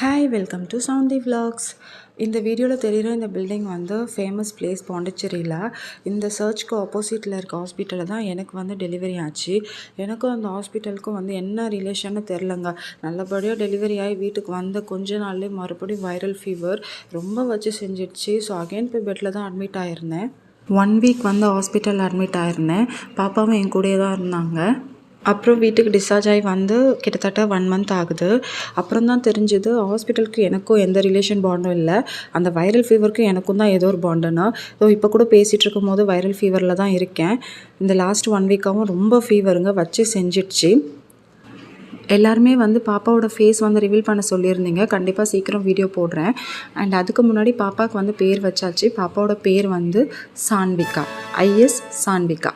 Hi welcome to சவுண்டி vlogs. இந்த வீடியோவில் தெரிகிற இந்த பில்டிங் வந்து ஃபேமஸ் பிளேஸ் பாண்டிச்சேரியில். இந்த சர்ச்சுக்கு ஆப்போசிட்டில் இருக்க ஹாஸ்பிட்டலில் தான் எனக்கு வந்து டெலிவரி ஆச்சு. எனக்கும் அந்த ஹாஸ்பிட்டலுக்கும் வந்து என்ன ரிலேஷன்னு தெரிலங்க. நல்லபடியாக டெலிவரி ஆகி வீட்டுக்கு வந்த கொஞ்ச நாள்லேயே மறுபடியும் வைரல் ஃபீவர் ரொம்ப வச்சு செஞ்சிடுச்சு. ஸோ அகைன் போய் பெட்டில் தான் அட்மிட் ஆகிருந்தேன். 1 வீக் வந்து ஹாஸ்பிட்டல் அட்மிட் ஆகிருந்தேன். பாப்பாவும் என் கூடயே தான் இருந்தாங்க. அப்புறம் வீட்டுக்கு டிஸ்சார்ஜ் ஆகி வந்து கிட்டத்தட்ட 1 மந்த் ஆகுது. அப்புறம் தான் தெரிஞ்சுது ஹாஸ்பிட்டலுக்கு எனக்கும் எந்த ரிலேஷன் பாண்டும் இல்லை, அந்த வைரல் ஃபீவருக்கும் எனக்கும் தான் ஏதோ ஒரு பாண்டுன்னா. ஸோ இப்போ கூட பேசிகிட்டு இருக்கும் போது வைரல் ஃபீவரில் தான் இருக்கேன். இந்த லாஸ்ட் 1 வீக்காகவும் ரொம்ப ஃபீவருங்க வச்சு செஞ்சிடுச்சு. எல்லாருமே வந்து பாப்பாவோட ஃபேஸ் வந்து ரிவீல் பண்ண சொல்லியிருந்தீங்க. கண்டிப்பாக சீக்கிரம் வீடியோ போடுறேன். அண்ட் அதுக்கு முன்னாடி பாப்பாவுக்கு வந்து பேர் வச்சாச்சு. பாப்பாவோட பேர் வந்து சான்விகா, ஐஎஸ் சான்விகா.